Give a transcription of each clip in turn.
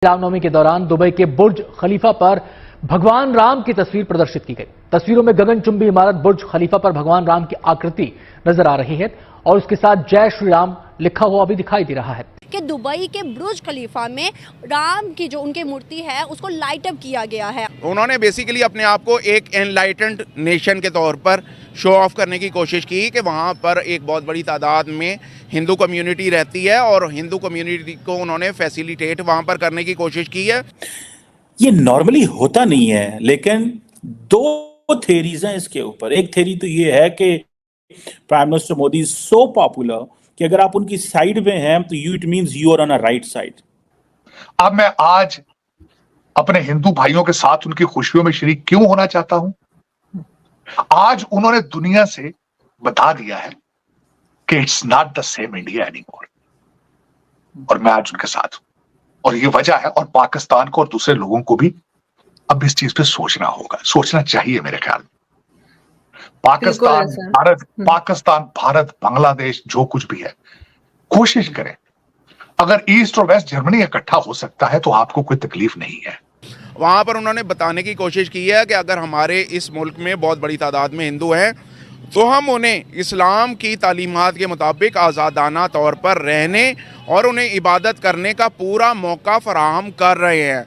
रामनवमी के दौरान दुबई के बुर्ज खलीफा पर भगवान राम की तस्वीर प्रदर्शित की गई। तस्वीरों में गगनचुंबी इमारत बुर्ज खलीफा पर भगवान राम की आकृति नजर आ रही है और उसके साथ जय श्री राम लिखा हुआ भी दिखाई दे रहा है कि दुबई के बुर्ज खलीफा में राम की जो उनकी मूर्ति है उसको लाइट अप किया गया है। उन्होंने बेसिकली अपने आप को एक एनलाइटेंड नेशन के तौर पर शो ऑफ करने की कोशिश की कि वहाँ पर एक बहुत बड़ी तादाद में हिंदू कम्युनिटी रहती है और हिंदू कम्युनिटी को उन्होंने फैसिलिटेट वहाँ पर करने की कोशिश की है। ये नॉर्मली होता नहीं है, लेकिन दो थेरीज हैं इसके ऊपर। एक थेरी तो ये है कि prime minister Modi so popular कि अगर आप उनकी साइड में हैं तो it means you are on a right side. अब मैं आज अपने हिंदू भाइयों के साथ उनकी खुशियों में शरीक क्यों होना चाहता हूं? आज उन्होंने दुनिया से बता दिया है कि it's not the same India anymore, और मैं आज उनके साथ हूं और ये वजह है। और पाकिस्तान को और दूसरे लोगों को भी अब इस चीज पे सोचना होगा, सोचना चाहिए मेरे ख्याल में। पाकिस्तान, भारत, बांग्लादेश, जो कुछ भी है, कोशिश करें। अगर ईस्ट और वेस्ट जर्मनी इकट्ठा हो सकता है तो आपको कोई तकलीफ नहीं है। वहाँ पर उन्होंने बताने की कोशिश की है कि अगर हमारे इस मुल्क में बहुत बड़ी तादाद में हिंदू हैं तो हम उन्हें इस्लाम की तालीमात के मुताबिक आज़ादाना तौर पर रहने और उन्हें इबादत करने का पूरा मौका फराहम कर रहे हैं।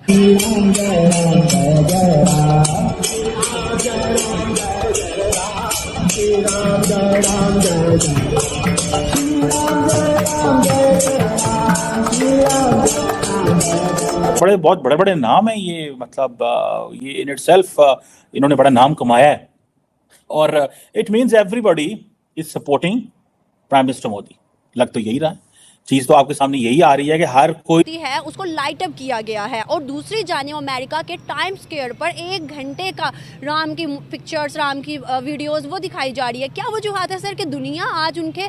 बहुत बड़े बड़े नाम है ये, मतलब ये इन इटसेल्फ इन्होंने बड़ा नाम कमाया है और it means everybody is supporting prime minister Modi. लग तो यही रहा है, चीज तो आपके सामने यही आ रही है कि हर कोई है उसको लाइट अप किया गया है। और दूसरी जानिब अमेरिका के टाइम स्क्वायर पर 1 घंटे का राम की पिक्चर्स, राम की वीडियोस वो दिखाई जा रही है। क्या वजूहत है सर कि दुनिया आज उनके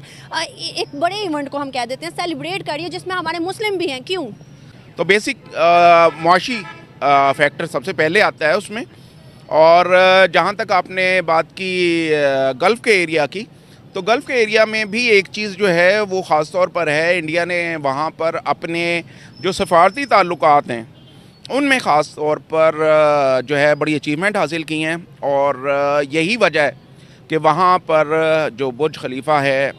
एक बड़े इवेंट को हम कह देते हैं सेलिब्रेट कर रही है जिसमें हमारे मुस्लिम भी हैं? क्यों? तो बेसिक मुआशी फैक्टर सबसे पहले आता है उसमें। और जहाँ तक आपने बात की गल्फ़ के एरिया की, तो गल्फ़ के एरिया में भी एक चीज़ जो है वो ख़ास तौर पर है, इंडिया ने वहाँ पर अपने जो सफ़ारती ताल्लुकात हैं उनमें ख़ास तौर पर जो है बड़ी अचीवमेंट हासिल की हैं। और यही वजह है कि वहाँ पर जो बुर्ज खलीफा है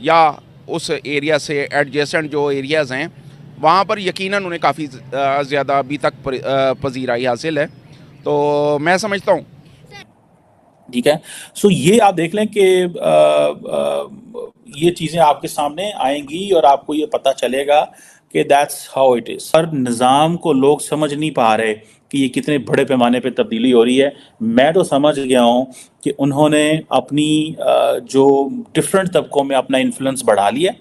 या उस एरिया से एडजेसेंट जो एरियाज़ हैं वहाँ पर यकीनन उन्हें काफ़ी ज़्यादा अभी तक पजीराई हासिल है। तो मैं समझता हूँ, ठीक है। सो ये आप देख लें कि ये चीज़ें आपके सामने आएंगी और आपको ये पता चलेगा कि दैट्स हाउ इट इज़। हर निज़ाम को लोग समझ नहीं पा रहे कि ये कितने बड़े पैमाने पे तब्दीली हो रही है। मैं तो समझ गया हूँ कि उन्होंने अपनी जो डिफरेंट तबकों में अपना इन्फ्लुएंस बढ़ा लिया।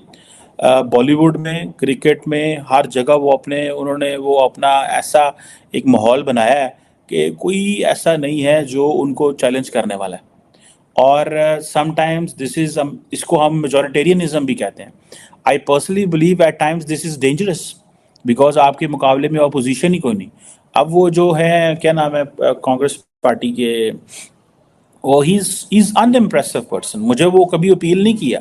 बॉलीवुड में, क्रिकेट में, हर जगह उन्होंने वो अपना ऐसा एक माहौल बनाया है कि कोई ऐसा नहीं है जो उनको चैलेंज करने वाला है। और समटाइम्स इसको हम मेजॉरिटेरियनिज्म भी कहते हैं। I personally believe at times this is dangerous because आपके मुकाबले में अपोजिशन ही कोई नहीं। अब वो जो है, क्या नाम है कांग्रेस पार्टी के, वो ही इज़ अनइम्प्रेसिव पर्सन। मुझे वो कभी अपील नहीं किया।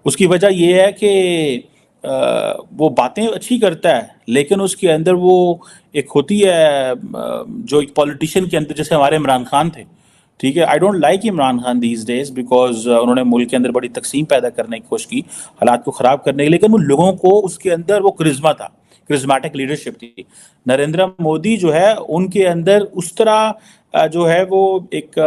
उसकी वजह ये है कि वो बातें अच्छी करता है लेकिन उसके अंदर वो एक होती है जो एक पॉलिटिशियन के अंदर, जैसे हमारे इमरान खान थे, ठीक है। I don't like Imran Khan these days because उन्होंने मुल्क के अंदर बड़ी तकसीम पैदा करने की कोशिश की, हालात को ख़राब करने की, लेकिन उन लोगों को उसके अंदर वो करिश्मा था, करिश्मेटिक लीडरशिप थी। नरेंद्र मोदी जो है उनके अंदर उस तरह जो है वो एक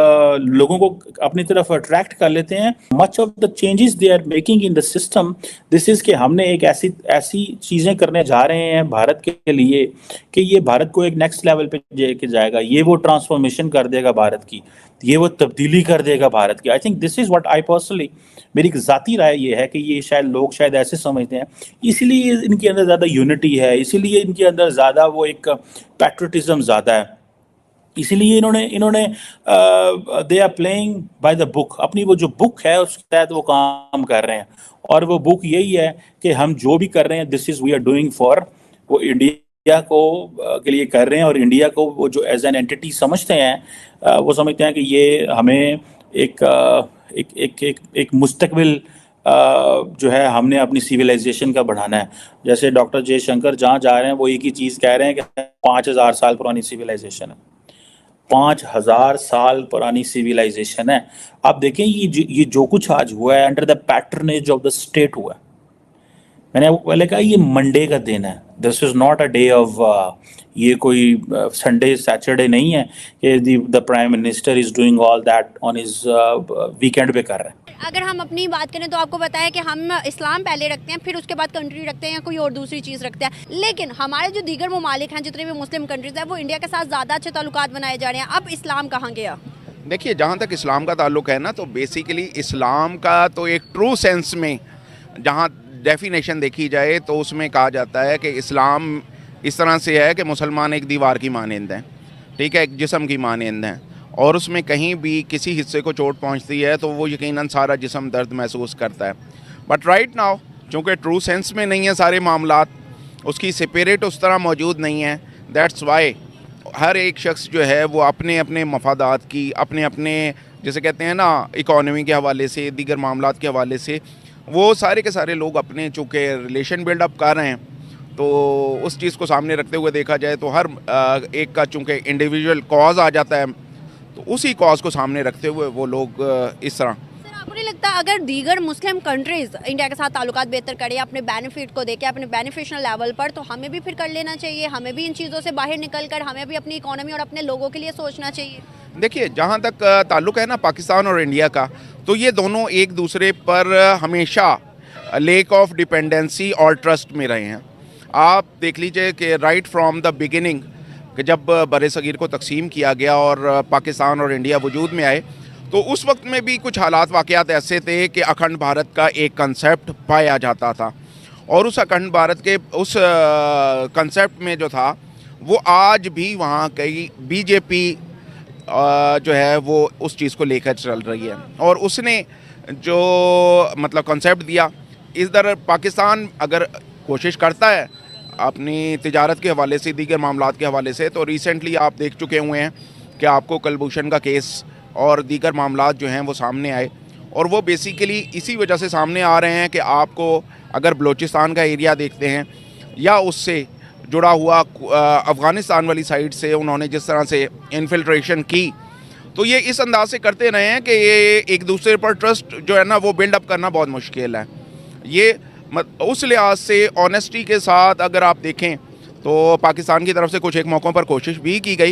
लोगों को अपनी तरफ अट्रैक्ट कर लेते हैं। Much of the changes they are making in the system this is कि हमने एक ऐसी चीज़ें करने जा रहे हैं भारत के लिए कि ये भारत को एक नेक्स्ट लेवल पे लेके जाएगा। ये वो ट्रांसफॉर्मेशन कर देगा भारत की, ये वो तब्दीली कर देगा भारत की। I think this is what I personally, मेरी ज़ाती राय ये है कि ये लोग शायद ऐसे समझते हैं, इसीलिए इनके अंदर ज़्यादा यूनिटी है, इसीलिए इनके अंदर ज़्यादा वो एक पैट्रियटिज्म ज़्यादा है। इसीलिए इन्होंने they are playing by the book. अपनी वो जो बुक है उसके तहत वो काम कर रहे हैं और वो बुक यही है कि हम जो भी कर रहे हैं this is we are doing for, वो इंडिया को के लिए कर रहे हैं। और इंडिया को वो जो एज एन एंटिटी समझते हैं, वो समझते हैं कि ये हमें एक मुस्तकबिल जो है हमने अपनी सिविलाइजेशन का बढ़ाना है। जैसे डॉक्टर जयशंकर जहाँ जा रहे हैं वो एक ही चीज़ कह रहे हैं कि 5000 साल पुरानी सिविलाइजेशन है, 5000 साल पुरानी सिविलाइजेशन है। आप देखें ये जो कुछ आज हुआ है under the patronage of the state हुआ है। मैंने आपको पहले कहा ये मंडे का दिन है, this is not a day of ये कोई संडे सैटरडे नहीं है कि the prime minister is doing all that on his weekend पे कर रहे हैं। अगर हम अपनी बात करें तो आपको पता है कि हम इस्लाम पहले रखते हैं, फिर उसके बाद कंट्री रखते हैं या कोई और दूसरी चीज़ रखते हैं, लेकिन हमारे जो दीगर ममालिक हैं, जितने भी मुस्लिम कंट्रीज हैं, वो इंडिया के साथ ज़्यादा अच्छे ताल्लुकात बनाए जा रहे हैं। अब इस्लाम कहाँ गया? देखिए, जहाँ तक इस्लाम का ताल्लुक है ना, तो बेसिकली इस्लाम का तो एक ट्रू सेंस में जहाँ डेफिनेशन देखी जाए तो उसमें कहा जाता है कि इस्लाम इस तरह से है कि मुसलमान एक दीवार की मानंद हैं, ठीक है, एक जिस्म की मानंद हैं, और उसमें कहीं भी किसी हिस्से को चोट पहुंचती है तो वो यकीनन सारा जिस्म दर्द महसूस करता है। बट राइट नाउ चूँकि ट्रू सेंस में नहीं है सारे मामलात, उसकी स्पिरिट उस तरह मौजूद नहीं है, दैट्स वाई हर एक शख्स जो है वो अपने अपने मफादात की, अपने अपने जैसे कहते हैं ना इकॉनमी के हवाले से, दीगर मामलात के हवाले से, वो सारे के सारे लोग अपने चूँकि रिलेशन बिल्डअप कर रहे हैं, तो उस चीज़ को सामने रखते हुए देखा जाए तो हर एक का चूँकि इंडिविजुअल कॉज आ जाता है, तो उसी कॉज को सामने रखते हुए वो लोग इस तरह। सर, आपको नहीं लगता अगर दीगर मुस्लिम कंट्रीज इंडिया के साथ ताल्लुकात बेहतर करें अपने बेनिफिट को देके, अपने बेनिफिशियल लेवल पर, तो हमें भी फिर कर लेना चाहिए? हमें भी इन चीज़ों से बाहर निकल कर हमें भी अपनी इकोनॉमी और अपने लोगों के लिए सोचना चाहिए? देखिए, जहाँ तक ताल्लुक़ है ना पाकिस्तान और इंडिया का, तो ये दोनों एक दूसरे पर हमेशा लेक ऑफ डिपेंडेंसी और ट्रस्ट में रहे हैं। आप देख लीजिए कि राइट फ्रॉम द बिगिनिंग कि जब बरे सगीर को तकसीम किया गया और पाकिस्तान और इंडिया वजूद में आए, तो उस वक्त में भी कुछ हालात वाक़यात ऐसे थे कि अखंड भारत का एक कंसेप्ट पाया जाता था, और उस अखंड भारत के उस कंसेप्ट में जो था वो आज भी वहाँ कई बीजेपी जो है वो उस चीज़ को लेकर चल रही है, और उसने जो मतलब कंसेप्ट दिया, इधर पाकिस्तान अगर कोशिश करता है अपनी तिजारत के हवाले से, दीगर मामलात के हवाले से, तो रिसेंटली आप देख चुके हुए हैं कि आपको कुलभूषण का केस और दीगर मामलात जो हैं वो सामने आए, और वो बेसिकली इसी वजह से सामने आ रहे हैं कि आपको अगर बलूचिस्तान का एरिया देखते हैं या उससे जुड़ा हुआ अफ़गानिस्तान वाली साइड से उन्होंने जिस तरह से इन्फिल्ट्रेशन की, तो ये इस अंदाज से करते रहे हैं कि ये एक दूसरे पर ट्रस्ट जो है ना वो बिल्डअप करना बहुत मुश्किल है। ये उस लिहाज से ऑनेस्टी के साथ अगर आप देखें तो पाकिस्तान की तरफ से कुछ एक मौक़ों पर कोशिश भी की गई,